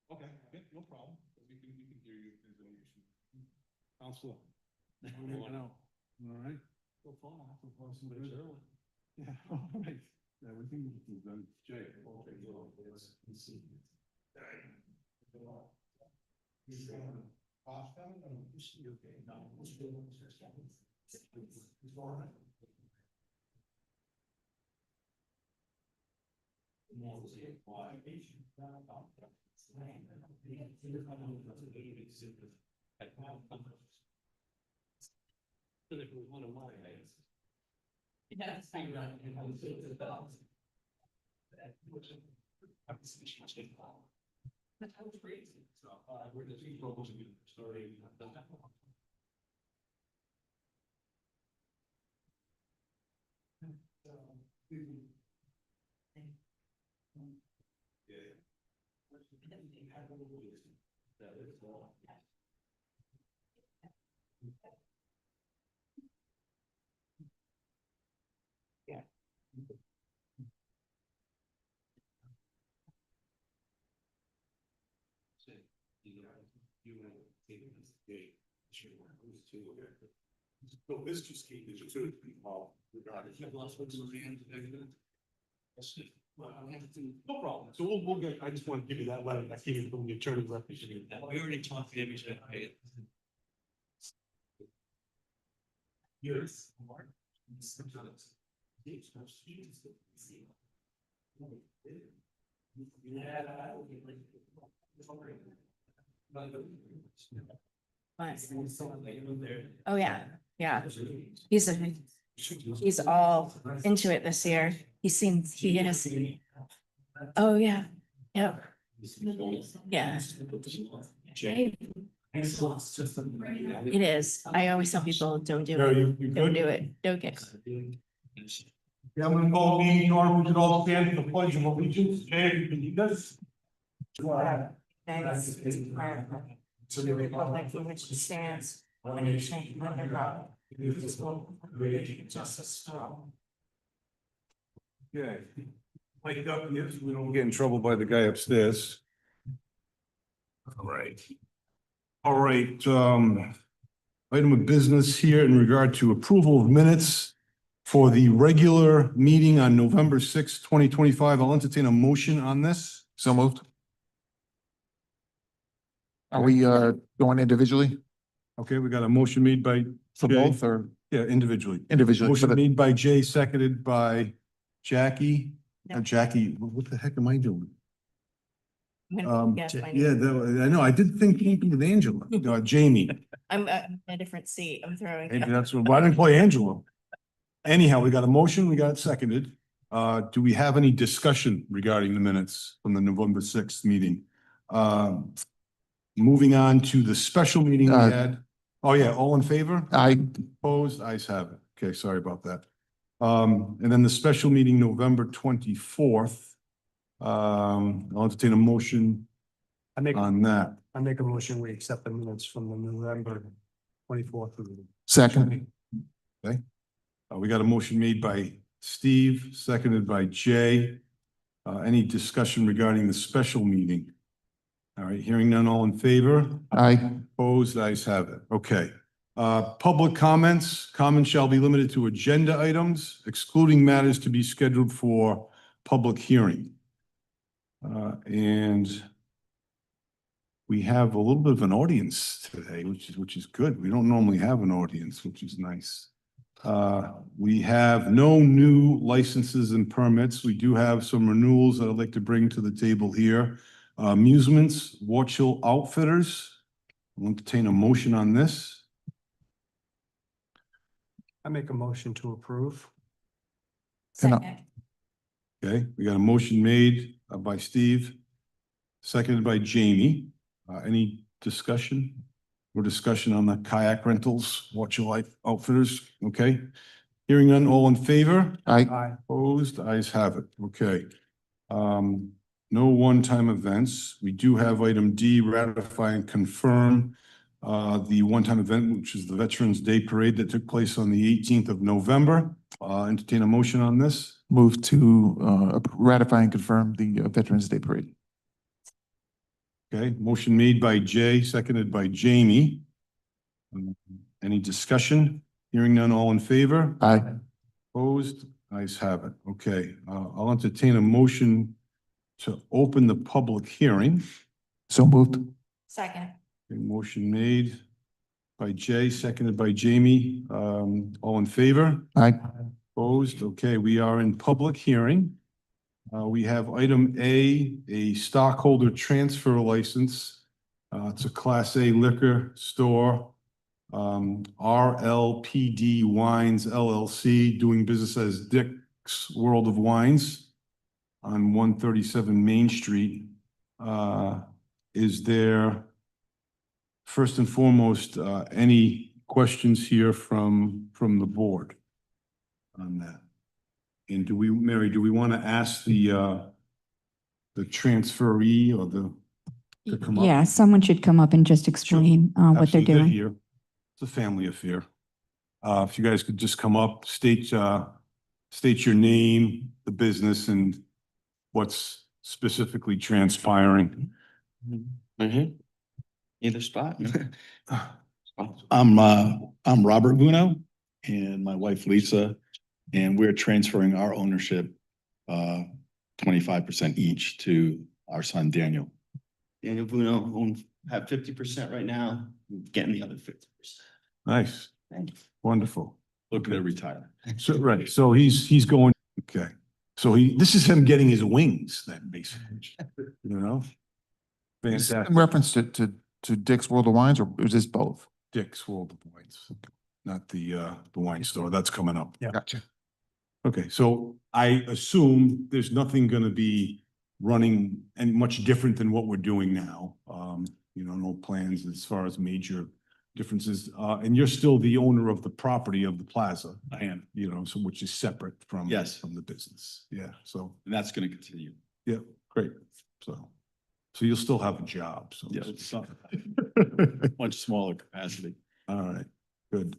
Okay, okay, no problem. We can hear you if there's any issue. Counselor. All right. So far, so good. Yeah, all right. Yeah, we can get this done. Jay. Okay, well, let's see. No, this just came in too. Regarding. No problem. So we'll get, I just want to give you that letter that came from the attorney representing. We already talked to him, he's gonna pay it. Yes. Oh, yeah, yeah. He's all into it this year. He seems, he is. Oh, yeah, yep, yeah. It is. I always tell people, don't do No, it. you Don't good? do it. Don't get. Yeah, I'm gonna call meeting order. We should all stand for the pledge of allegiance. Jay, can you do this? Thanks. To the republic for which it stands, one nation under God, indivisible, with liberty and justice for all. Okay. Wake up, yes, we don't get in trouble by the guy upstairs. All right. All right, item of business here in regard to approval of minutes for the regular meeting on November 6th, 2025. I'll entertain a motion on this. So moved. Are we going individually Okay, we got a motion made by, for Jay. both or yeah, individually. individually? For Motion the, made by Jay, seconded by Jackie. No. Jackie, what the heck am I doing? Yes, I Yeah, I know, I did think with Angela, Jamie. I'm in a different seat. I'm throwing. Maybe that's what, why didn't I play Angela? Anyhow, we got a motion, we got it seconded. Do we have any discussion regarding the minutes from the November 6th meeting? Moving on to the special meeting we had. Oh, yeah, all in favor? I, Opposed? Ayes have it. Okay, sorry about that. And then the special meeting, November 24th. I'll entertain a motion I make on that. a motion, we accept the minutes from the November 24th. second, We got a motion made by Steve, seconded by Jay. Any discussion regarding the special meeting? All right, hearing none, all in favor? I, Opposed, ayes have it. Okay. Public comments shall be limited to agenda items, excluding matters to be scheduled for public hearing. And we have a little bit of an audience today, which is good. We don't normally have an audience, which is nice. We have no new licenses and permits. We do have some renewals that I'd like to bring to the table here. Amusements, Watch Hill Outfitters. I'll entertain a motion on this. I make a motion to approve. Second. Okay, we got a motion made by Steve, seconded by Jamie. Any discussion? Or discussion on the kayak rentals, Watch Your Life Outfitters? Okay. Hearing none, all in favor? I, Aye. Opposed? Ayes have it. Okay. No one-time events. We do have item D, ratify and confirm the one-time event, which is the Veterans Day Parade that took place on the 18th of November. Entertain a motion on this. move to ratify and confirm the Veterans Day Parade. Okay, motion made by Jay, seconded by Jamie. Any discussion? Hearing none, all in favor? Aye. Opposed? Ayes have it. Okay, I'll entertain a motion to open the public hearing. So moved. Second. A motion made by Jay, seconded by Jamie. All in favor? Aye. Opposed? Okay, we are in public hearing. We have item A stockholder transfer license. It's a Class A liquor store. RLPD Wines LLC, doing business as Dick's World of Wines on 137 Main Street. Is there, first and foremost, any questions here from the board on that? And do we, Mary, do we want to ask the transferee or to come up? Yeah, someone should come up and just explain what they're Absolutely, doing. here. It's a family affair. If you guys could just come up, state your name, the business, and what's specifically transpiring. Either spot. I'm Robert Vuno and my wife Lisa, and we're transferring our ownership 25% each to our son Daniel. Daniel Vuno have 50% right now, getting the other 50%. Nice, Thank you. wonderful. Looking to retire. So, right, so he's going, okay. So this is him getting his wings then, basically, you know? Is this in Fantastic. reference to Dick's World of Wines, or is this both? Dick's World of Wines, not the wine store. That's coming up. Yeah. Gotcha. Okay, so I assume there's nothing gonna be running and much different than what we're doing now. No plans as far as major differences. And you're still the owner of the property of the plaza. I am, So which is separate from. Yes. From the business. Yeah, so, and that's going to continue. yeah, great. So you'll still have a job, so. Yeah, it's not- Much smaller capacity. All right, good.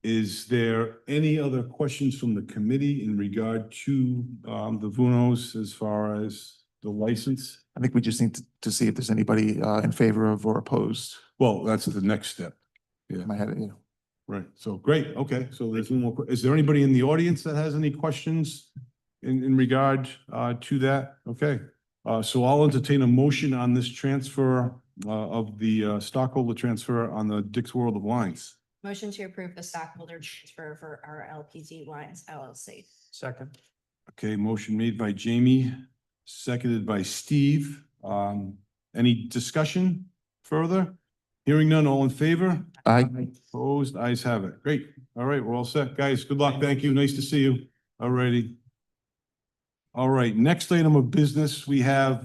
Is there any other questions from the committee in regard to the Vunos as far as the license? I think we just need to see if there's anybody in favor of or opposed. Well, that's the next step. In my head, yeah. Right, so great, okay, so there's no more, is there anybody in the audience that has any questions in regard to that? Okay, so I'll entertain a motion on this transfer of the stockholder transfer on the Dick's World of Wines. Motion to approve the stockholder transfer for our LPZ Wines LLC. Second. Okay, motion made by Jamie, seconded by Steve. Any discussion further? Hearing none, all in favor? Aye. Opposed, ayes have it. Great. All right, we're all set. Guys, good luck. Thank you. Nice to see you. All righty. All right, next item of business, we have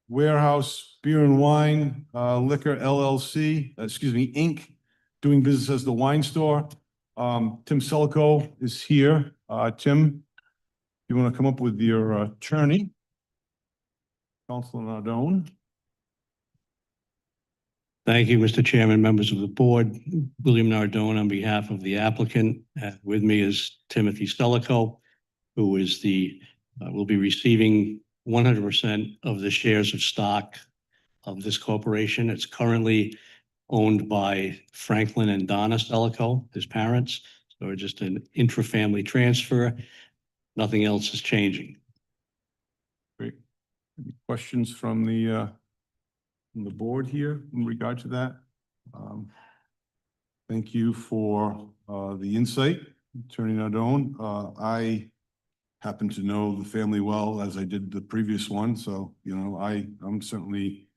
Warehouse Beer and Wine Liquor LLC, Inc., doing business as the wine store. Tim Selico is here. Tim, you want to come up with your attorney? Counselor Nardone. Thank you, Mr. Chairman, members of the board. William Nardone on behalf of the applicant. With me is Timothy Selico, who is will be receiving 100% of the shares of stock of this corporation. It's currently owned by Franklin and Donna Selico, his parents. So it's just an intra-family transfer. Nothing else is changing. Great. Any questions from the board here in regard to that? Thank you for the insight, Attorney Nardone. I happen to know the family well, as I did the previous one, so, I'm certainly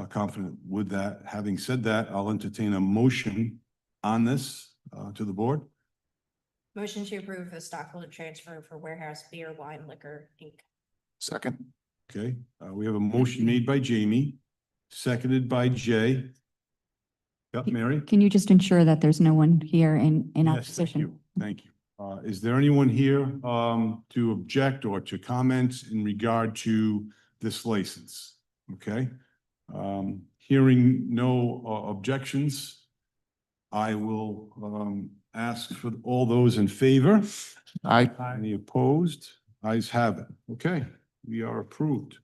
confident with that. Having said that, I'll entertain a motion on this to the board. Motion to approve the stockholder transfer for Warehouse Beer, Wine, Liquor, Inc. Second. Okay, we have a motion made by Jamie, seconded by Jay. Yep, Mary? Can you just ensure that there's no one here in Yes, thank opposition? you. Thank you. Is there anyone here to object or to comment in regard to this license? Okay. Hearing no objections, I will ask for all those in favor. Aye. Any opposed? Ayes have it. Okay, we are approved.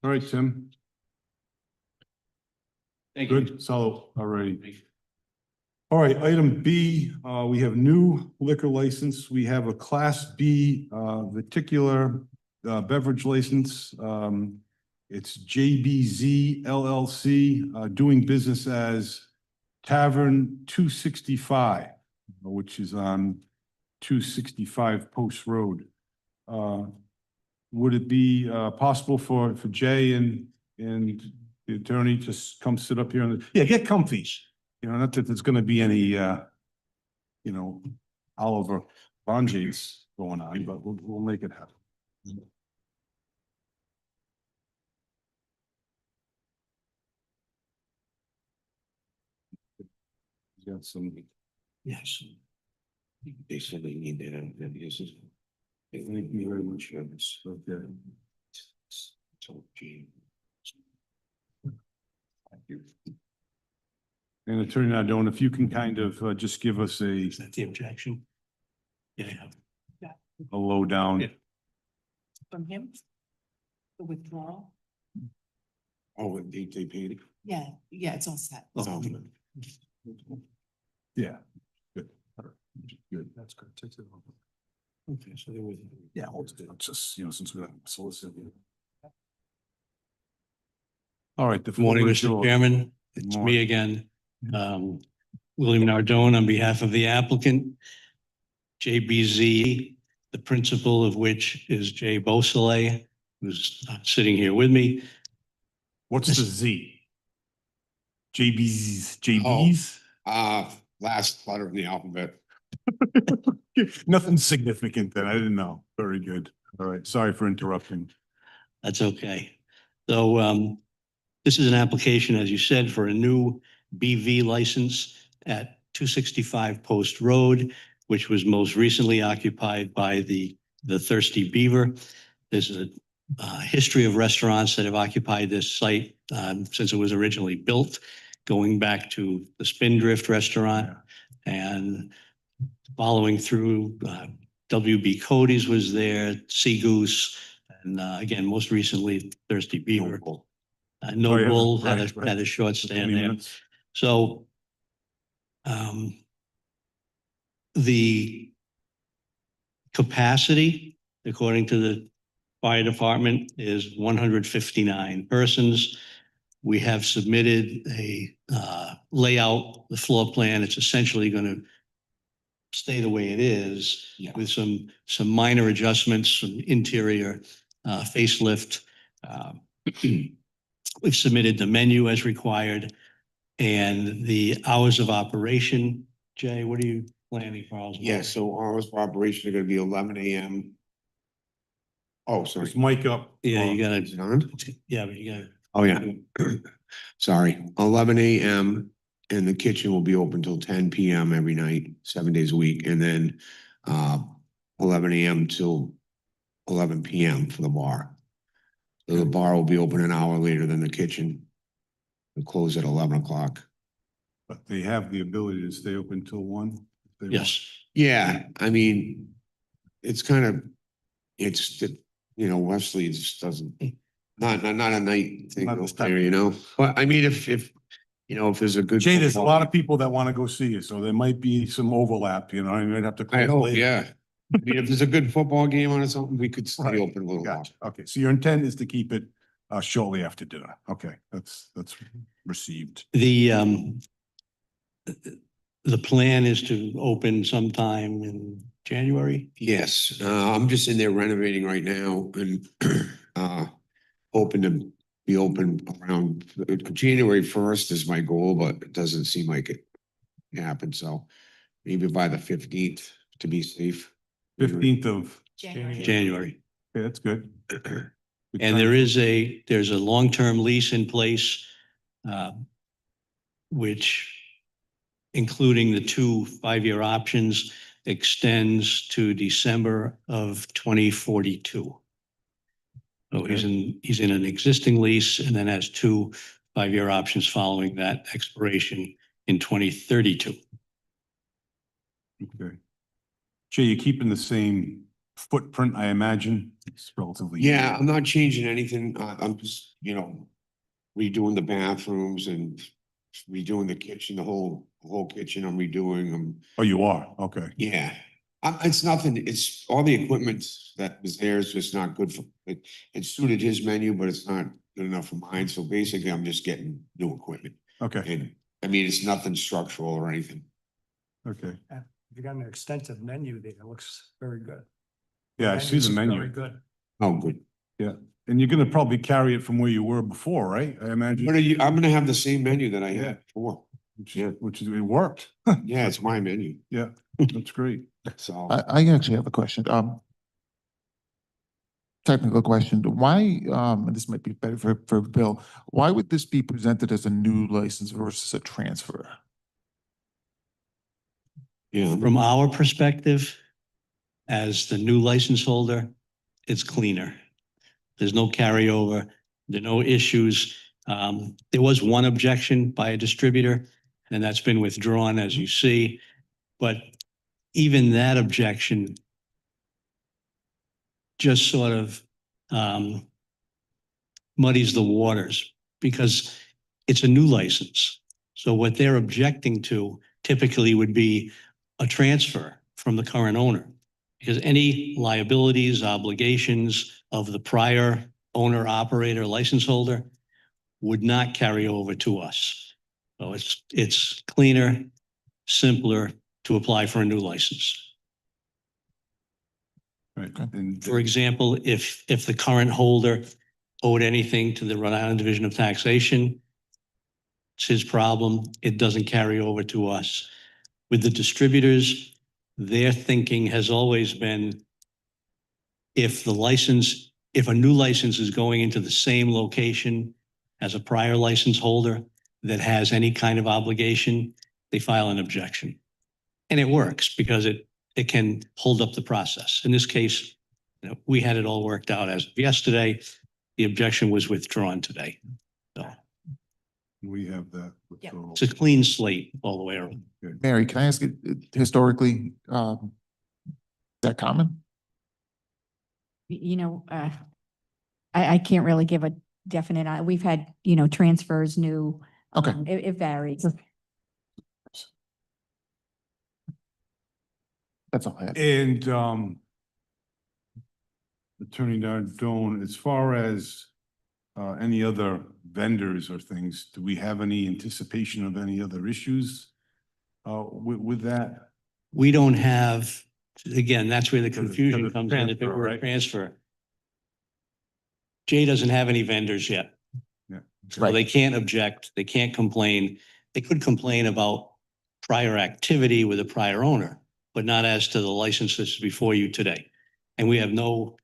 All right, Tim. Thank you. Good, so, all right. All right, item B, we have new liquor license. We have a Class B, particular, beverage license. It's JBZ LLC, doing business as Tavern 265, which is on 265 Post Road. Would it be, possible for Jay and the attorney to come sit up here yeah, get comfy. You know, not that there's gonna be any, Oliver Bonjis going on, but we'll make it happen. Got some. Yes. They said they need that, this is. Thank you very much, Travis. Okay. And Attorney Nardone, if you can kind of just give us Is that the objection? Yeah. a lowdown. Yeah. From him? The withdrawal? Oh, they paid it. Yeah, it's all set. Oh, Yeah. Good. All right. Good. That's good. Takes it over. okay, so there was. Yeah, we'll just, since we're soliciting. All right. The Good morning, floor is Mr. yours. Chairman. It's me Morning. again. William Nardone on behalf of the applicant, JBZ, the principal of which is Jay Beausoleil, who's sitting here with me. What's the Z? JB's? Last letter of the alphabet. Nothing significant then. I didn't know. Very good. All right. Sorry for interrupting. That's okay. So this is an application, as you said, for a new BV license at 265 Post Road, which was most recently occupied by the Thirsty Beaver. There's a history of restaurants that have occupied this site since it was originally built, going back to the Spindrift Restaurant and following through WB Cody's was there, Sea Goose, and again, most recently Thirsty Beaver. Noble had a short stand 20 there. minutes. So the capacity, according to the fire department, is 159 persons. We have submitted a layout, the floor plan. It's essentially going to stay the way it is with some minor adjustments, some interior facelift. We've submitted the menu as required and the hours of operation. Jay, what are you planning for hours? of Yeah, so hours of operation are gonna be 11 AM. Oh, sorry. Is Mike up? Yeah, you Is it gotta, on? yeah, but you gotta. Oh, yeah. Sorry, 11 AM and the kitchen will be open till 10 PM every night, 7 days a week, and then 11 AM till 11 PM for the bar. So the bar will be open an hour later than the kitchen. We'll close at 11 o'clock. But they have the ability to stay open till 1? if they want. Yes, Yeah, I mean, it's kind of, it's, Wesley just doesn't, not a night thing, Not this time. there, But I mean, if there's a good. Jay, there's a lot of people that want to go see you, so there might be some overlap, you might have to. I close hope, later. yeah. I mean, if there's a good football game on or something, we could Right. stay open a little while. Gotcha. Okay, so your intent is to keep it shortly after dinner. Okay, that's received. the plan is to open sometime in January. Yes, I'm just in there renovating right now and hoping to be open around January 1st is my goal, but it doesn't seem like it happened, so maybe by the 15th to be safe. 15th of, January. okay, that's good. And there's a long-term lease in place, which including the 2 5-year options extends to December of 2042. So he's in an existing lease and then has 2 5-year options following that expiration in 2032. Okay. Jay, you're keeping the same footprint, I imagine. It's relatively. Yeah, I'm not changing anything. I'm just, redoing the bathrooms and redoing the kitchen, the whole kitchen. I'm redoing them. Oh, you are? Okay. Yeah. It's nothing, it's all the equipment that was there is just not good for, it suited his menu, but it's not good enough for mine. So basically I'm just getting new equipment. Okay. And I mean, it's nothing structural or anything. Okay. You got an extensive menu there. It looks very good. Yeah, I see the Very menu. good. Oh, good. And you're gonna probably carry it from where you were before, right? I imagine. I'm gonna have the same menu that I had before. Which is, it worked. Yeah, it's my menu. Yeah, that's great. So. I actually have a question. Technical question. Why, and this might be better for Bill, why would this be presented as a new license versus a transfer? Yeah. From our perspective, as the new license holder, it's cleaner. There's no carryover, there are no issues. There was one objection by a distributor, and that's been withdrawn, as you see. But even that objection just sort of muddies the waters because it's a new license. So what they're objecting to typically would be a transfer from the current owner, because any liabilities, obligations of the prior owner, operator, license holder would not carry over to us. So it's cleaner, simpler to apply for a new license. Right. And For example, if the current holder owed anything to the Rhode Island Division of Taxation, it's his problem. It doesn't carry over to us. With the distributors, their thinking has always been if a new license is going into the same location as a prior license holder that has any kind of obligation, they file an objection. And it works because it can hold up the process. In this case, we had it all worked out as of yesterday. The objection was withdrawn today. So we have that. Yep. So- it's a clean slate all the way around. Mary, can I ask you, historically, is that common? I can't really give a definite, we've had, transfers, new. Okay. It varies. That's all I have. And Attorney Nardone, as far as any other vendors or things, do we have any anticipation of any other issues with that? We don't have, again, that's where the Because confusion it's comes in if it transfer, were a right? transfer. Jay doesn't have any vendors yet. Yeah. So they can't object, they can't complain. They could complain about prior activity with a prior owner, but not as to the license that's before you today. And we have no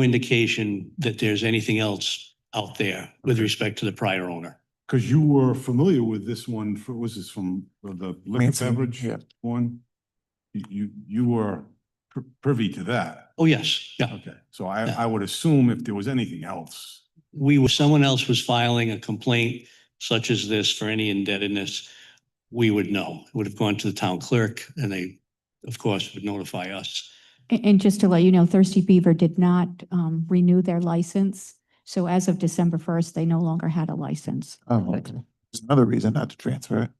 indication that there's anything else out there with Okay. respect to the prior owner. Because you were familiar with this one, was this from the liquor Mancini, beverage yeah. one? You were privy to that? Oh, yes, yeah. Okay, so Yeah. I would assume if there was anything else. Someone else was filing a complaint such as this for any indebtedness, we would know. It would have gone to the town clerk and they, of course, would notify us. And just to let you know, Thirsty Beaver did not renew their license. So as of December 1st, they no longer had a license. Oh, okay. There's another reason not to transfer it.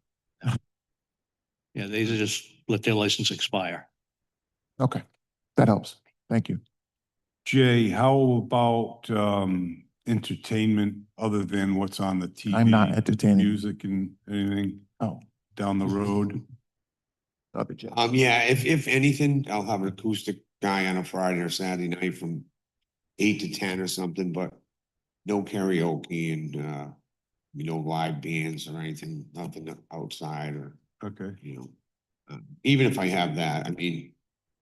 Yeah, they just let their license expire. Okay, that helps. Thank you. Jay, how about entertainment other than what's on the TV? I'm not entertaining. Music and anything Oh, down the road? other job. Yeah, if anything, I'll have an acoustic guy on a Friday or Saturday night from 8 to 10 or something, but no karaoke and live bands or anything, nothing outside or, Okay, even if I have that, I mean,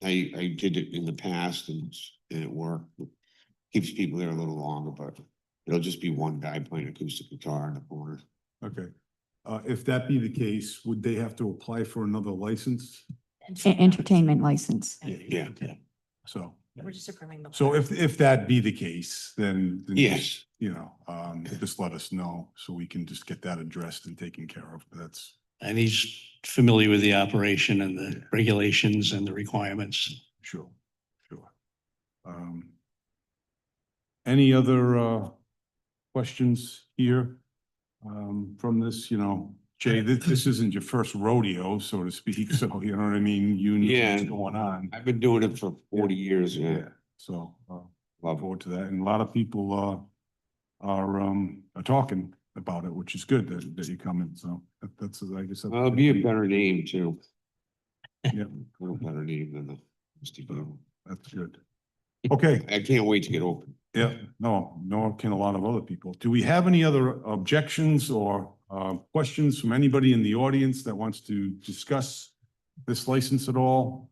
I did it in the past and it worked. Keeps people there a little longer, but it'll just be one guy playing acoustic guitar in the corner. okay. If that be the case, would they have to apply for another license? Entertainment license. Yeah. So, We're just approving the. so if that be the case, then. Yes. Just let us know so we can just get that addressed and taken care of. That's And he's familiar with the operation and the regulations and the requirements. sure. Any other questions here from this, Jay, this isn't your first rodeo, so to speak, so you know what I mean? You know Yeah. what's going on. I've been doing it for 40 years, yeah. Yeah, so Love look it. forward to that. And a lot of people are talking about it, which is good that you come in. So that's, I guess. Well, it'll be a better name too. Yeah, A little better name than the Mr. Beal. that's good. Okay, I can't wait to get open. yeah, no, nor can a lot of other people. Do we have any other objections or questions from anybody in the audience that wants to discuss this license at all?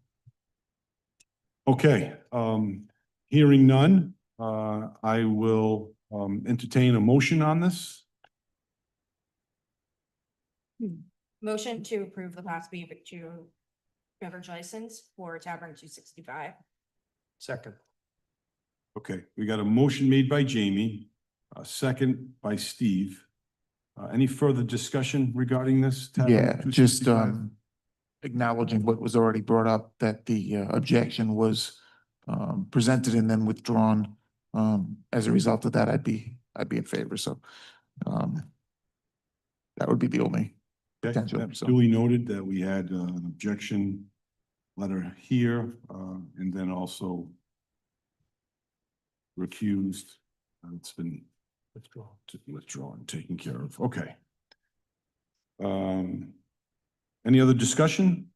Okay, hearing none, I will entertain a motion on this. Motion to approve the Class B beverage license for Tavern 265. Second. Okay, we got a motion made by Jamie, a second by Steve. Any further discussion regarding this? Tavern Yeah, just 265? acknowledging what was already brought up, that the objection was presented and then withdrawn. As a result of that, I'd be in favor, so that would be the only Okay, potential. that's So duly noted that we had an objection letter here, and then also recused. It's been withdrawn, taken care of. Okay. Any other discussion?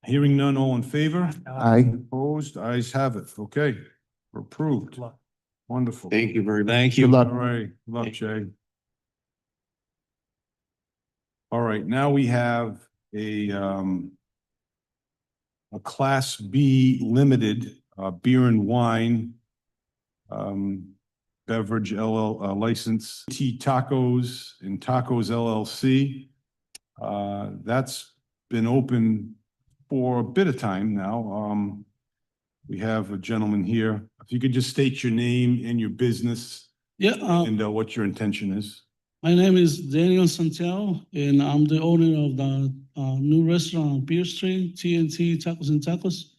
Hearing none, all in favor? I Opposed? Ayes have it. Okay, we're approved. Wonderful. Thank you very much. Thank good you. luck. All right, love Jay. All right, now we have a Class B limited, beer and wine, beverage license, T Tacos and Tacos LLC. That's been open for a bit of time now. We have a gentleman here. If you could just state your name and your business Yeah, and what your intention is. my name is Daniel Santiago, and I'm the owner of the new restaurant on Beer Street, TNT Tacos and Tacos,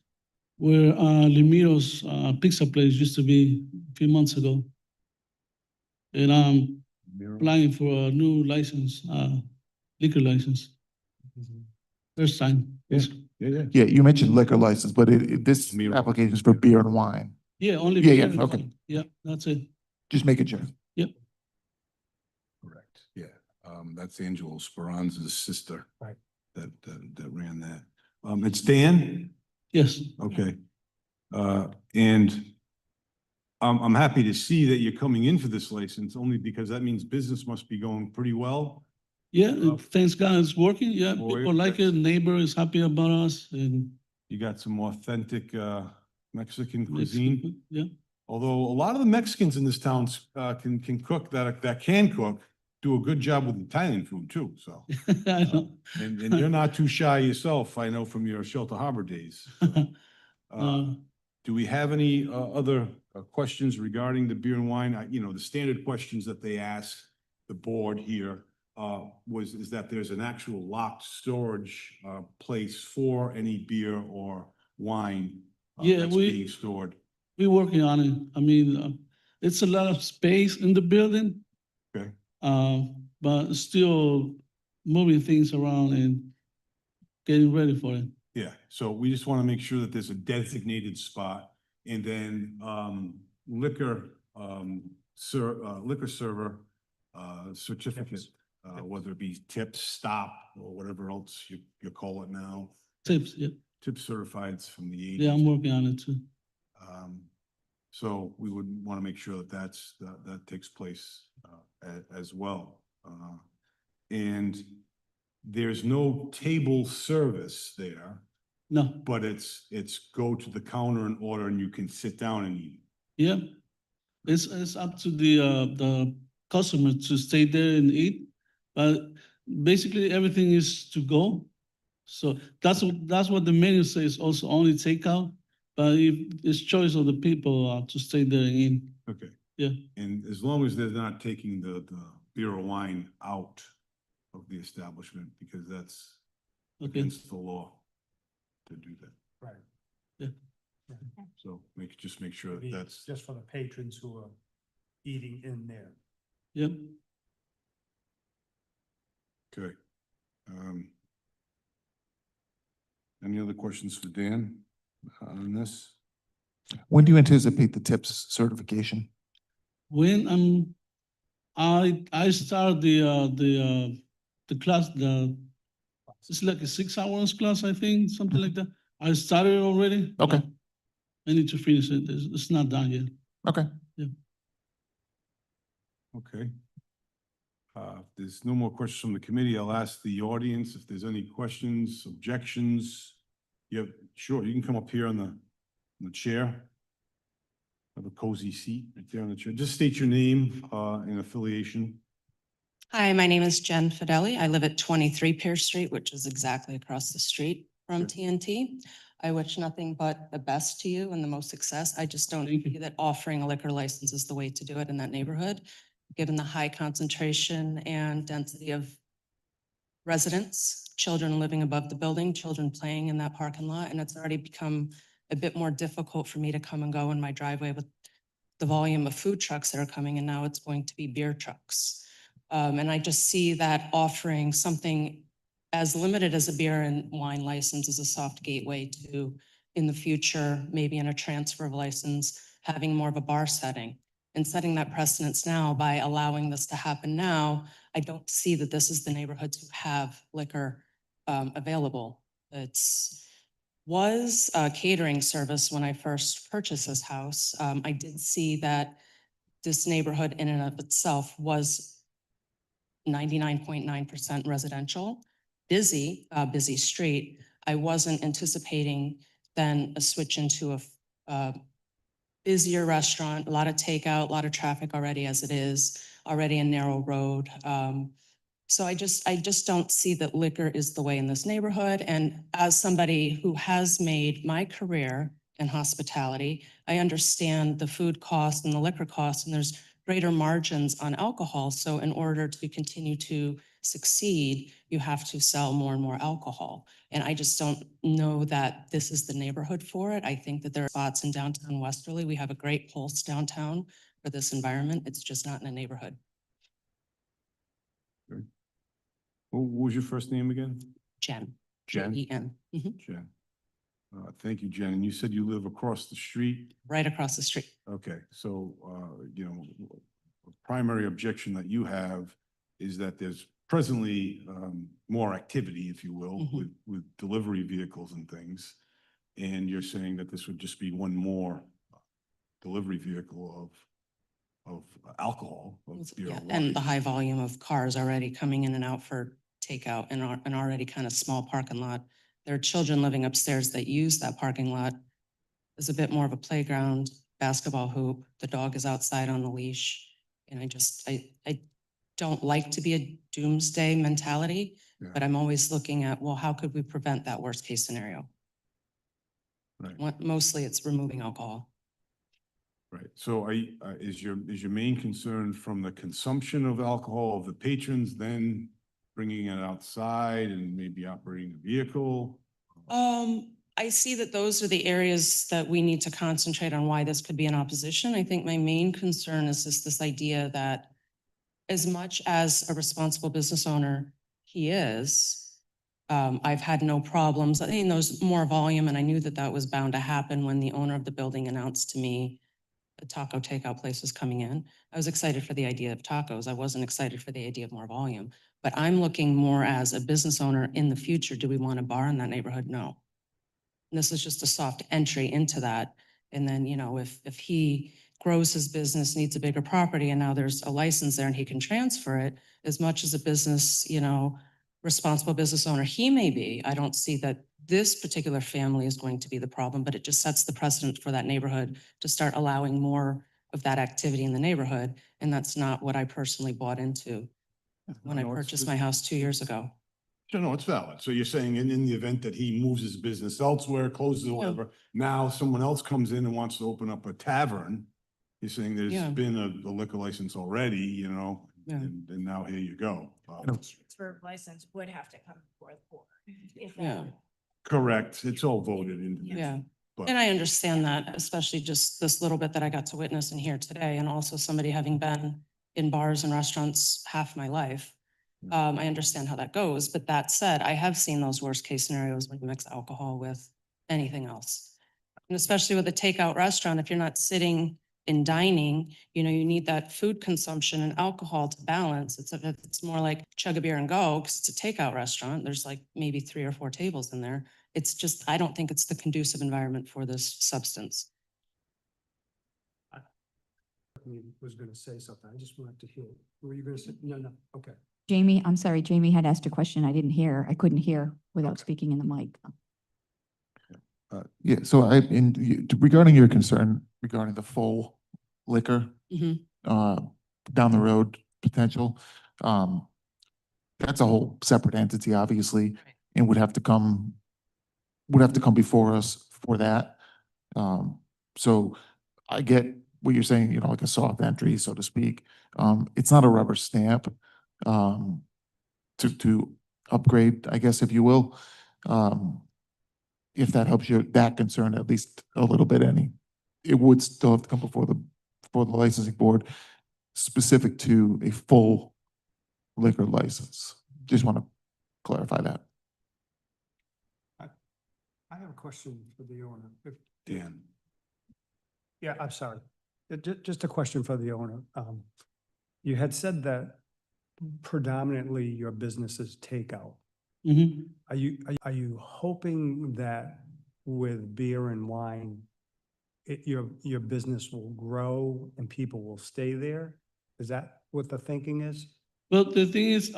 where Limiro's pizza place used to be a few months ago. And I'm applying for a new license, liquor license. First time. Yeah. Yeah, you mentioned liquor license, but this Miro. application is for beer and wine. Yeah, only. Yeah, beer yeah, and okay. wine. Yeah, that's it. Just making sure. Correct, yeah. That's Angela Speranza's sister. Right. That ran that. It's Dan? Yes. Okay. And I'm happy to see that you're coming in for this license only because that means business must be going pretty well. Yeah, thanks God it's working. Yeah, Boy, people like it. Neighbor is happy about us and. You got some authentic Mexican cuisine. Yeah. Although a lot of the Mexicans in this town can cook, that can cook, do a good job with Italian food too, so. I know. And you're not too shy yourself, I know from your Shelter Harbor days. So, do we have any other questions regarding the beer and wine? The standard questions that they ask the board here is that there's an actual locked storage place for any beer or wine Yeah, that's we- being stored. We're working on it. I mean, it's a lot of space in the building. Okay. But still moving things around and getting ready for it. Yeah, so we just want to make sure that there's a designated spot and then liquor server certificate, whether it be tip, stop, or whatever else you call it now. Tips, yeah. Tip certifieds from the Yeah, I'm agency. working on it too. So we would want to make sure that that takes place as well. And there's no table service there, No, but it's go to the counter and order and you can sit down and eat. yeah. It's up to the customer to stay there and eat. But basically everything is to go. So that's what the menu says, also only takeout. But if it's choice of the people to stay there and eat. Okay. Yeah. And as long as they're not taking the beer or wine out of the establishment, because that's Okay, against the law to do that. Right. Yeah. So just make sure that Be that's, just for the patrons who are eating in there. Yep. okay. Any other questions for Dan on this? When do you anticipate the TIPS certification? When I start the class, it's like a 6 hours class, I think, something like that. I started already. Okay. but I need to finish it. It's not done yet. Okay. Okay. If there's no more questions from the committee, I'll ask the audience if there's any questions, objections. Sure, you can come up here on the chair. Have a cozy seat right there on the chair. Just state your name, and affiliation. Hi, my name is Jen Fideli. I live at 23 Pierce Street, which is exactly across the street from Okay. TNT. I wish nothing but the best to you and the most success. I just don't Thank you. see that offering a liquor license is the way to do it in that neighborhood, given the high concentration and density of residents, children living above the building, children playing in that parking lot, and it's already become a bit more difficult for me to come and go in my driveway with the volume of food trucks that are coming, and now it's going to be beer trucks. And I just see that offering something as limited as a beer and wine license is a soft gateway to, in the future, maybe in a transfer of license, having more of a bar setting. And setting that precedence now by allowing this to happen now, I don't see that this is the neighborhood to have liquor available. Was a catering service when I first purchased this house. I did see that this neighborhood in and of itself was 99.9% residential, busy street. I wasn't anticipating then a switch into a busier restaurant, a lot of takeout, a lot of traffic already as it is, already a narrow road. So I just don't see that liquor is the way in this neighborhood. And as somebody who has made my career in hospitality, I understand the food costs and the liquor costs, and there's greater margins on alcohol. So in order to continue to succeed, you have to sell more and more alcohol. And I just don't know that this is the neighborhood for it. I think that there are spots in downtown Westerly. We have a great pulse downtown for this environment. It's just not in a neighborhood. What was your first name again? Jen. Jen? Jen. Jen. Thank you, Jen. And you said you live across the street? Right across the street. Okay, so, a primary objection that you have is that there's presently, more activity, if you will, Mhm. with delivery vehicles and things. And you're saying that this would just be one more delivery vehicle of alcohol, of beer Yeah, or and wine. the high volume of cars already coming in and out for takeout in an already kind of small parking lot. There are children living upstairs that use that parking lot as a bit more of a playground, basketball hoop. The dog is outside on the leash. And I don't like to be a doomsday mentality, Yeah. but I'm always looking at, well, how could we prevent that worst case scenario? Right. Mostly it's removing alcohol. Right, so is your main concern from the consumption of alcohol of the patrons, then bringing it outside and maybe operating a vehicle? I see that those are the areas that we need to concentrate on why this could be an opposition. I think my main concern is just this idea that as much as a responsible business owner he is, I've had no problems. I think there's more volume, and I knew that that was bound to happen when the owner of the building announced to me a taco takeout place was coming in. I was excited for the idea of tacos. I wasn't excited for the idea of more volume. But I'm looking more as a business owner in the future. Do we want a bar in that neighborhood? No. And this is just a soft entry into that. And then, if he grows his business, needs a bigger property, and now there's a license there and he can transfer it, as much as a business, responsible business owner he may be, I don't see that this particular family is going to be the problem, but it just sets the precedent for that neighborhood to start allowing more of that activity in the neighborhood. And that's not what I personally bought into when I No, it's purchased just- my house 2 years ago. No, it's valid. So you're saying in the event that he moves his business elsewhere, closes or whatever, now someone else comes in and wants to open up a tavern. You're saying there's Yeah. been a liquor license already, Yeah. and now here you go. Transfer of license would have to come before the board. If that- Yeah. Correct. It's all voted in. Yeah. But And I understand that, especially just this little bit that I got to witness and hear today, and also somebody having been in bars and restaurants half my life. I understand how that goes, but that said, I have seen those worst case scenarios when you mix alcohol with anything else. And especially with a takeout restaurant, if you're not sitting and dining, you know, you need that food consumption and alcohol to balance. It's more like chug a beer and go, because it's a takeout restaurant. There's like maybe 3 or 4 tables in there. It's just, I don't think it's the conducive environment for this substance. Was gonna say something. I just wanted to hear. Were you gonna say? No, no, okay. Jamie, I'm sorry, Jamie had asked a question I didn't hear. I couldn't hear without speaking in the mic. Yeah, so regarding your concern regarding the full liquor, Mhm. down the road potential, that's a whole separate entity, obviously, and would have to come before us for that. So I get what you're saying, you know, like a soft entry, so to speak. It's not a rubber stamp, to upgrade, I guess, if you will. If that helps you, that concern at least a little bit, it would still have to come before the licensing board specific to a full liquor license. Just want to clarify that. I have a question for the owner. Dan, Yeah, I'm sorry. Just a question for the owner. You had said that predominantly your business is takeout. Mhm. Are you hoping that with beer and wine, your business will grow and people will stay there? Is that what the thinking is? Well, the thing is,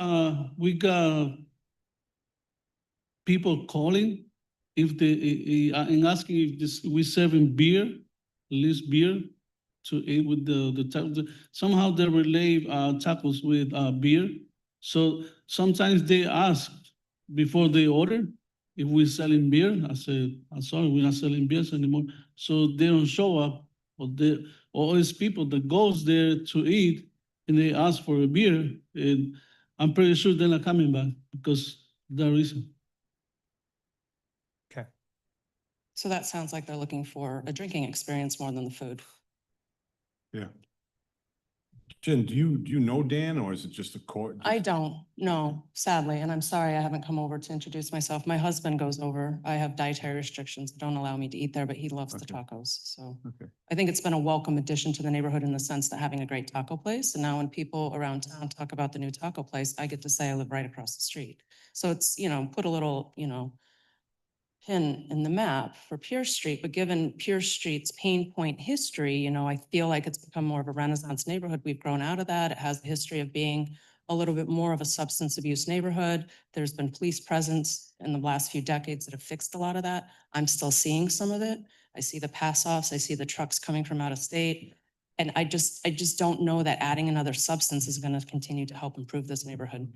we got people calling if and asking if we serving beer, at least beer to eat with the tacos. Somehow they relate tacos with beer. So sometimes they ask before they order if we're selling beer. I said, I'm sorry, we're not selling beers anymore. So they don't show up, or it's people that goes there to eat and they ask for a beer, and I'm pretty sure they're not coming back because of that reason. Okay. So that sounds like they're looking for a drinking experience more than the food. yeah. Jen, do you know Dan, or is it just a court? I don't, no, sadly, and I'm sorry I haven't come over to introduce myself. My husband goes over. I have dietary restrictions that don't allow me to eat there, but he loves the Okay. tacos, so. Okay. I think it's been a welcome addition to the neighborhood in the sense that having a great taco place, and now when people around town talk about the new taco place, I get to say I live right across the street. So it's, you know, put a little, you know, pin in the map for Pierce Street, but given Pierce Street's pain point history, you know, I feel like it's become more of a Renaissance neighborhood. We've grown out of that. It has the history of being a little bit more of a substance abuse neighborhood. There's been police presence in the last few decades that have fixed a lot of that. I'm still seeing some of it. I see the pass-offs, I see the trucks coming from out of state. And I just don't know that adding another substance is going to continue to help improve this neighborhood.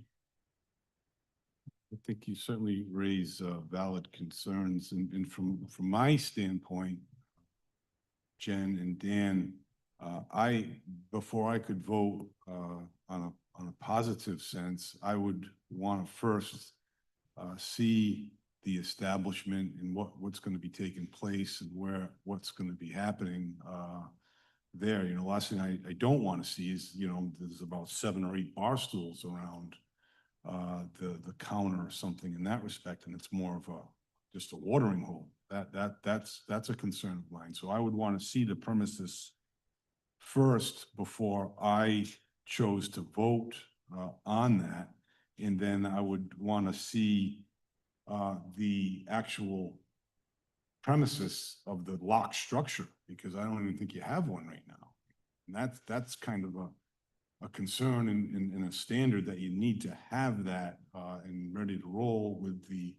I think you certainly raise valid concerns, and from my standpoint, Jen and Dan, before I could vote on a positive sense, I would want to first see the establishment and what's going to be taking place and what's going to be happening there. You know, last thing I don't want to see is, you know, there's about 7 or 8 bar stools around the counter or something in that respect, and it's more of just a watering hole. That's a concern of mine. So I would want to see the premises first before I chose to vote on that. And then I would want to see the actual premises of the lock structure, because I don't even think you have one right now. And that's kind of a concern and a standard that you need to have that and ready to roll with the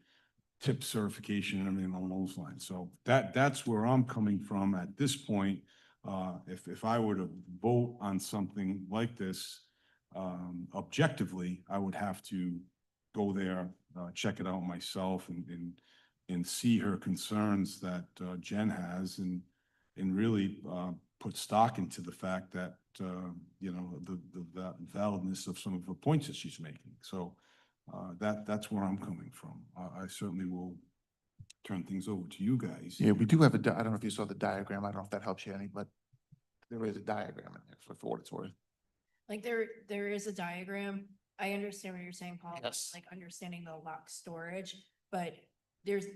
tip certification and everything along those lines. So that's where I'm coming from at this point. If I were to vote on something like this objectively, I would have to go there, check it out myself, and see her concerns that Jen has, and really put stock into the fact that you know, the validness of some of the points that she's making. So that's where I'm coming from. I certainly will turn things over to you guys. Yeah, we do have I don't know if you saw the diagram. I don't know if that helps you any, but there is a diagram in there for what it's worth. Like there is a diagram. I understand what you're saying, Paul. Yes. Like understanding the locked storage, but there's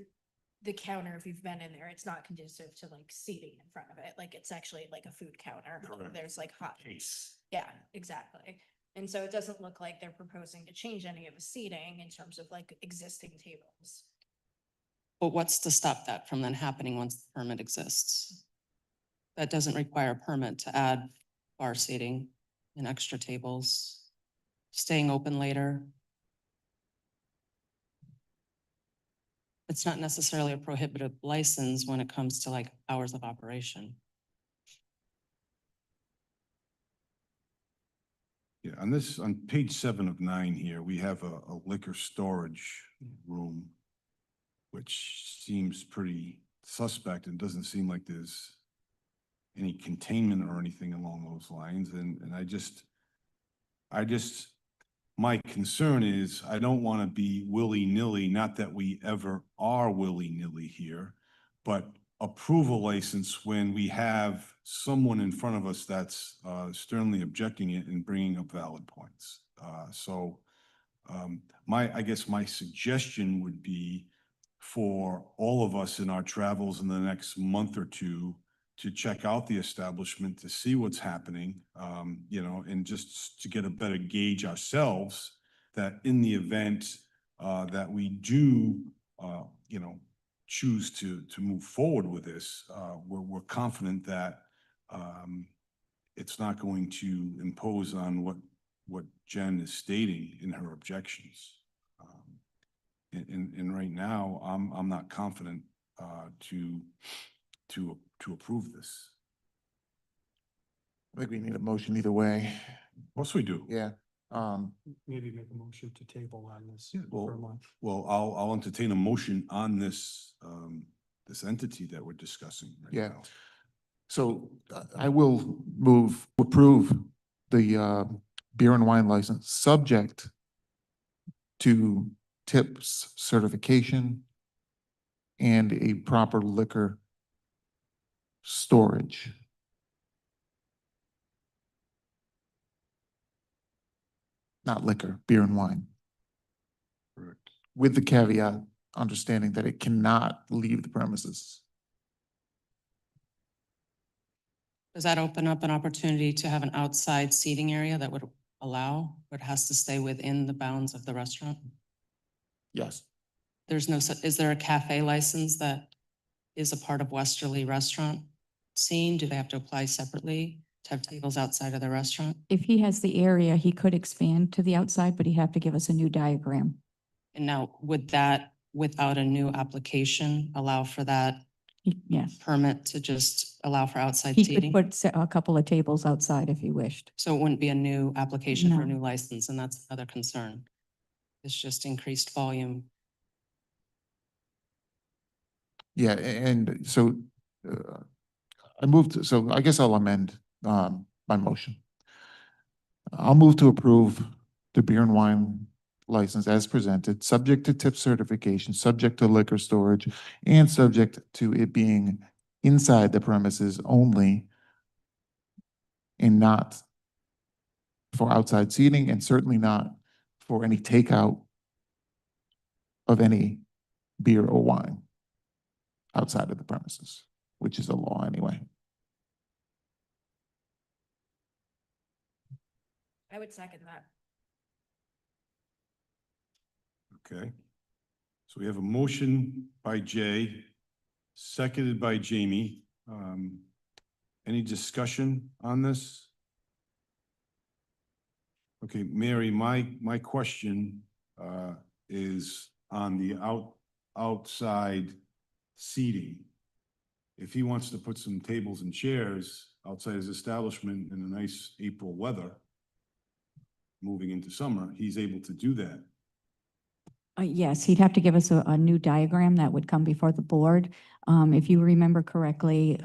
the counter, if you've been in there, it's not conducive to like seating in front of it. Like it's actually like a food counter. Correct. There's like hot. Case. Yeah, exactly. And so it doesn't look like they're proposing to change any of the seating in terms of like existing tables. But what's to stop that from then happening once the permit exists? That doesn't require a permit to add bar seating and extra tables, staying open later. It's not necessarily a prohibited license when it comes to like hours of operation. Yeah, on page 7 of 9 here, we have a liquor storage room, which seems pretty suspect and doesn't seem like there's any containment or anything along those lines. And my concern is I don't want to be willy-nilly, not that we ever are willy-nilly here, but approve a license when we have someone in front of us that's sternly objecting it and bringing up valid points. I guess my suggestion would be for all of us in our travels in the next month or two to check out the establishment, to see what's happening, and just to get a better gauge ourselves that in the event that we do, choose to move forward with this, we're confident that it's not going to impose on what Jen is stating in her objections. And right now, I'm not confident to approve this. I think we need a motion either way. Of course we do. Yeah. Maybe make a motion to table on this Yeah, for a month. Well, I'll entertain a motion on this, this entity that we're discussing right Yeah. now. So I will move, approve the beer and wine license, subject to TIPS certification and a proper liquor storage. Not liquor, beer and wine, Correct. with the caveat, understanding that it cannot leave the premises. Does that open up an opportunity to have an outside seating area that would allow, or it has to stay within the bounds of the restaurant? Yes. There's no, is there a cafe license that is a part of Westerly restaurant scene? Do they have to apply separately to have tables outside of the restaurant? If he has the area, he could expand to the outside, but he'd have to give us a new diagram. And now, would that, without a new application, allow for that Yes. permit to just allow for outside He could seating? put a couple of tables outside if he wished. So it wouldn't be a new application for a No. new license, and that's another concern. It's just increased volume. Yeah, and so I moved, so I guess I'll amend my motion. I'll move to approve the beer and wine license as presented, subject to tip certification, subject to liquor storage, and subject to it being inside the premises only and not for outside seating, and certainly not for any takeout of any beer or wine outside of the premises, which is a law anyway. I would second that. Okay. So we have a motion by Jay, seconded by Jamie. Any discussion on this? Okay, Mary, my question is on the outside seating. If he wants to put some tables and chairs outside his establishment in the nice April weather, moving into summer, he's able to do that. Yes, he'd have to give us a new diagram that would come before the board. If you remember correctly,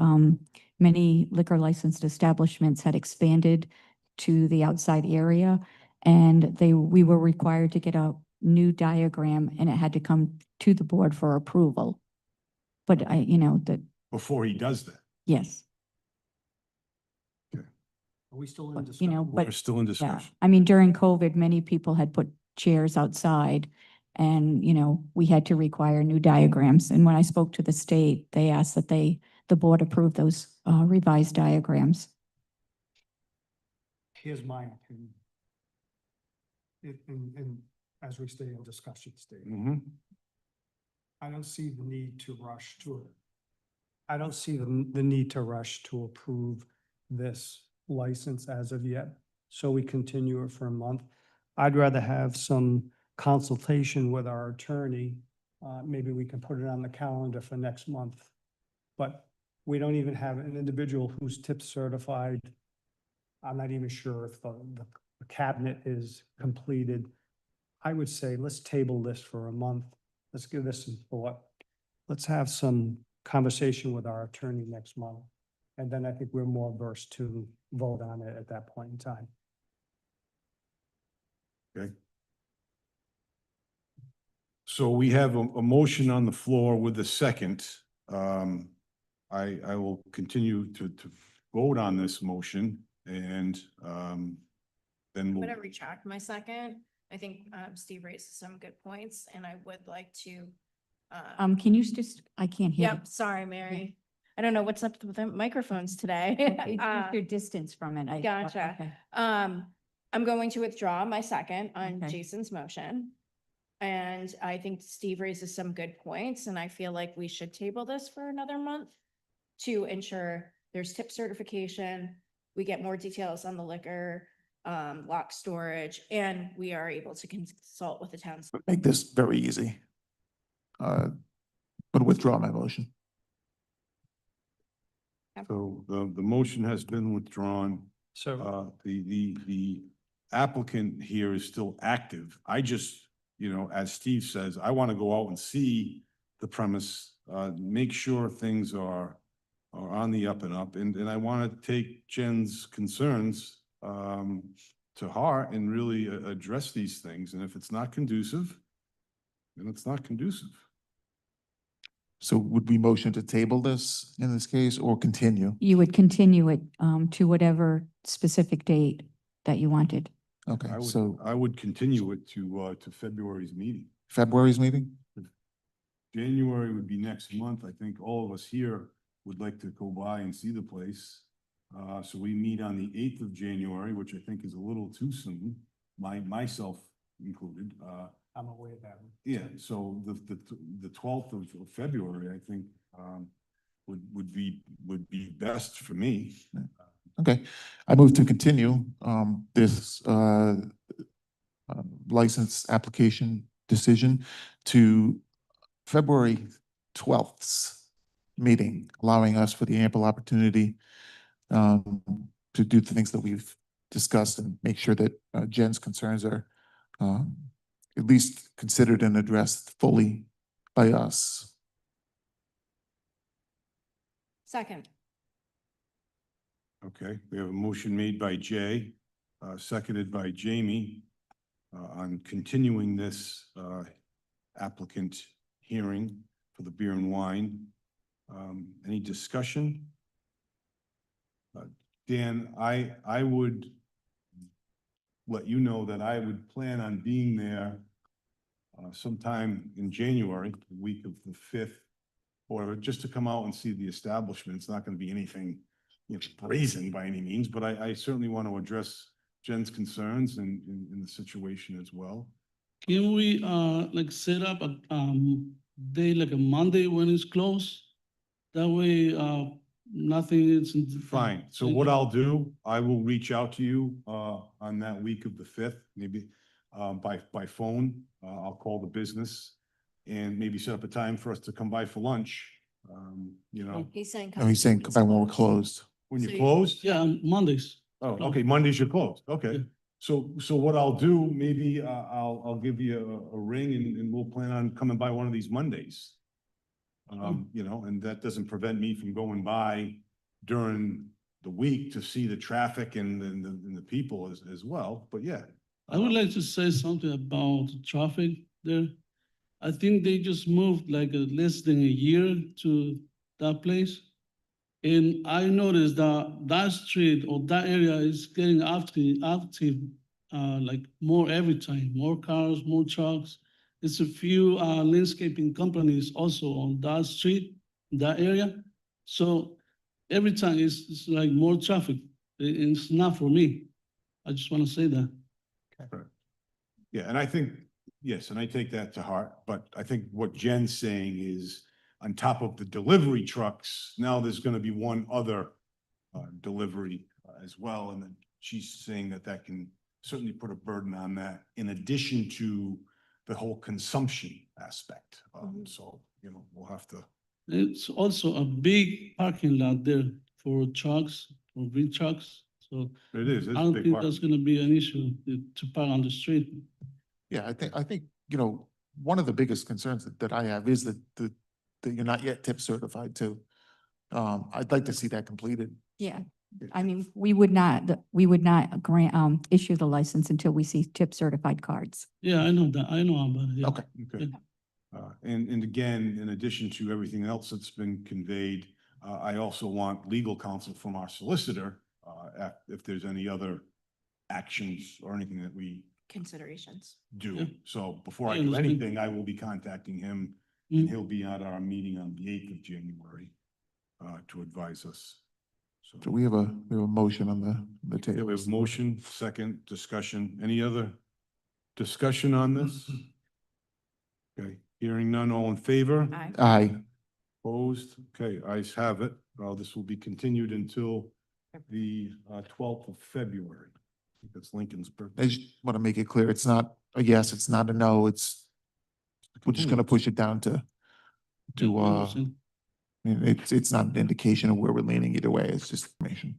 many liquor licensed establishments had expanded to the outside area, and we were required to get a new diagram, and it had to come to the board for approval. but that, before he does that. yes. Are we still in But, discussion? We're but still in yeah, discussion. I mean, during COVID, many people had put chairs outside and, we had to require new diagrams. And when I spoke to the state, they asked that the board approve those revised diagrams. Here's my opinion. As we stay in discussion stage, Mhm. I don't see the need to rush to it. I don't see the need to rush to approve this license as of yet. So we continue it for a month. I'd rather have some consultation with our attorney. Maybe we can put it on the calendar for next month. But we don't even have an individual who's tip certified. I'm not even sure if the cabinet is completed. I would say, let's table this for a month. Let's give this some thought. Let's have some conversation with our attorney next month. And then I think we're more versed to vote on it at that point in time. Okay. So we have a motion on the floor with a second. I will continue to vote on this motion and, then I'm we'll. gonna retract my second. I think Steve raises some good points and I would like to. Can you just, I can't hear. Yep, sorry, Mary. I don't know what's up with the microphones today. It's just your distance from it. Gotcha. Okay. I'm going to withdraw my second on Okay. Jason's motion. And I think Steve raises some good points and I feel like we should table this for another month to ensure there's tip certification, we get more details on the liquor, lock storage, and we are able to consult with the town's. Make this very easy. But withdraw my motion. So the motion has been withdrawn. So The applicant here is still active. I just, as Steve says, I want to go out and see the premise, make sure things are on the up and up. And I want to take Jen's concerns to heart and really address these things. And if it's not conducive, then it's not conducive. So would we motion to table this in this case or continue? You would continue it to whatever specific date that you wanted. Okay, I would, so I would continue it to February's meeting. February's meeting? January would be next month. I think all of us here would like to go by and see the place. So we meet on the 8th of January, which I think is a little too soon, myself included. I'm aware of that. Yeah, so the 12th of February, I think, would be best for me. Okay, I move to continue this license application decision to February 12th's meeting, allowing us for the ample opportunity to do the things that we've discussed and make sure that Jen's concerns are at least considered and addressed fully by us. Second. Okay, we have a motion made by Jay, seconded by Jamie, on continuing this applicant hearing for the beer and wine. Any discussion? Dan, I would let you know that I would plan on being there sometime in January, the week of the 5th, or just to come out and see the establishment. It's not going to be anything brazen by any means, but I certainly want to address Jen's concerns and in the situation as well. Can we like set up a day like a Monday when it's closed? That way nothing is. Fine. So what I'll do, I will reach out to you on that week of the 5th, maybe by phone. I'll call the business and maybe set up a time for us to come by for lunch. He's saying. No, he's saying by when we're closed. When So you're you- closed? Yeah, Oh, Mondays. okay, Mondays you're closed, okay. Yeah. So what I'll do, maybe I'll give you a ring and we'll plan on coming by one of these Mondays. And that doesn't prevent me from going by during the week to see the traffic and the people as well, but yeah. I would like to say something about the traffic there. I think they just moved like less than a year to that place. And I noticed that that street or that area is getting active, like more every time, more cars, more trucks. There's a few landscaping companies also on that street, that area. So every time it's like more traffic. It's not for me. I just want to say that. Yeah, and I think, yes, and I take that to heart, but I think what Jen's saying is on top of the delivery trucks, now there's gonna be one other delivery as well, and then she's saying that that can certainly put a burden on that in addition to the whole consumption aspect. So, you know, we'll have to, It's also a big parking lot there for trucks, for big trucks. So it is, I it's a don't big think part. that's gonna be an issue to park on the street. Yeah, I think, you know, one of the biggest concerns that I have is that you're not yet tip certified too. I'd like to see that completed. Yeah, I mean, we would not grant, issue the license until we see tip certified cards. Yeah, I know that. I know about it. Yeah. Okay. Okay. And again, in addition to everything else that's been conveyed, I also want legal counsel from our solicitor, if there's any other actions or anything that we Considerations. do. Yeah. So before I I do understand. anything, I will be contacting him, Mm. and he'll be at our meeting on the 8th of January, to advise us. So we have a motion on the Okay, table. we have motion, second discussion. Any other discussion on this? Okay, hearing none, all in favor? Aye. Aye. Opposed? Okay, ayes have it. This will be continued until the 12th of February. I think that's Lincoln's I birthday. just want to make it clear, it's not a yes, it's not a no, we're just gonna push it down to, Yeah, I I understand. mean, it's not an indication of where we're leaning either way, it's just information.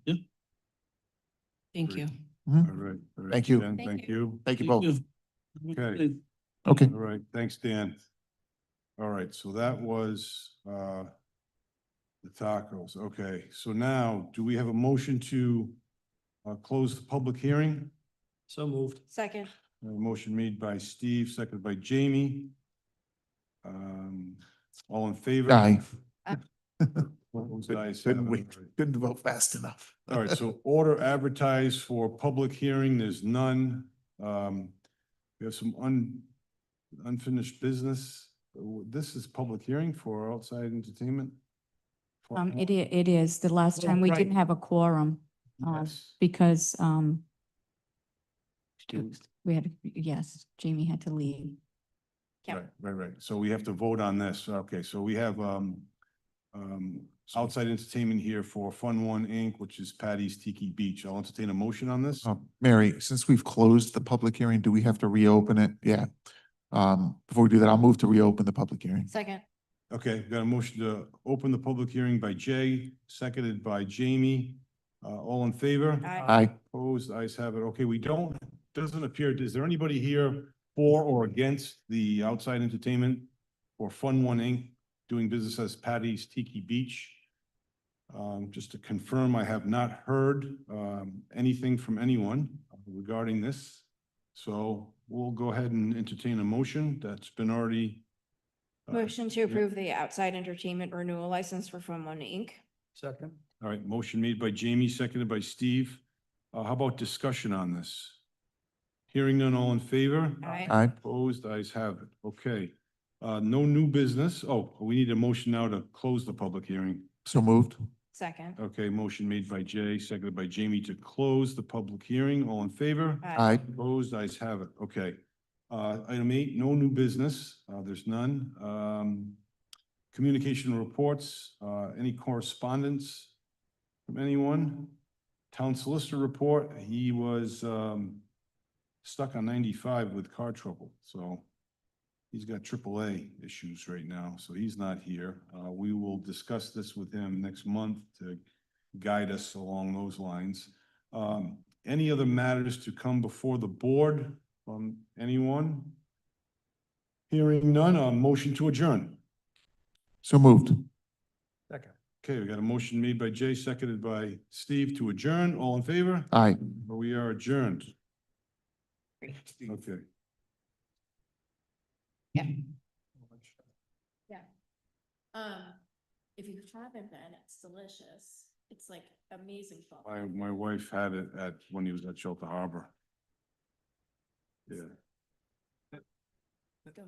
Thank you. Mhm. All right. all right, Thank you. Jen, Thank Thank you. you. Thank you Thank both. Okay. Okay. All right, thanks, Dan. All right, so that was the tacos. Okay, so now, do we have a motion to close the public hearing? So moved. Second. A motion made by Steve, seconded by Jamie. All in favor? Aye. Opposed? Ayes have Couldn't it. wait, couldn't vote fast enough. All right, so order advertised for public hearing, there's none. We have some unfinished business. This is public hearing for outside entertainment? It is, the last Oh, time we right. didn't have a quorum, Yes. because, Do- we had, yes, Jamie had to leave. Yeah. Right. So we have to vote on this. Okay, so we have, outside entertainment here for Fun One Inc., which is Patty's Tiki Beach. I'll entertain a motion on this. Mary, since we've closed the public hearing, do we have to reopen it? Yeah. Before we do that, I'll move to reopen the public hearing. Second. Okay, got a motion to open the public hearing by Jay, seconded by Jamie. All in favor? Aye. Aye. Opposed, ayes have it. Okay, doesn't appear, is there anybody here for or against the outside entertainment for Fun One Inc. doing business as Patty's Tiki Beach? Just to confirm, I have not heard, anything from anyone regarding this. So we'll go ahead and entertain a motion that's been already. Motion to approve the outside entertainment renewal license for Fun One Inc. Second. All right, motion made by Jamie, seconded by Steve. How about discussion on this? Hearing none, all in favor? Aye. Aye. Opposed, ayes have it. Okay. No new business. Oh, we need a motion now to close the public hearing. So moved. Second. Okay, motion made by Jay, seconded by Jamie to close the public hearing. All in favor? Aye. Opposed, ayes have it. Okay. Item 8, no new business. There's none. Communication reports, any correspondence from anyone? Town solicitor report, he was stuck on 95 with car trouble, so he's got AAA issues right now, so he's not here. We will discuss this with him next month to guide us along those lines. Any other matters to come before the board from anyone? Hearing none, motion to adjourn. So moved. Second. Okay, we got a motion made by Jay, seconded by Steve to adjourn. All in favor? Aye. We are adjourned. Okay. Yeah. If you haven't been, it's delicious. It's like amazing. food. My wife had it when he was at Shelter Harbor. Yeah. Go.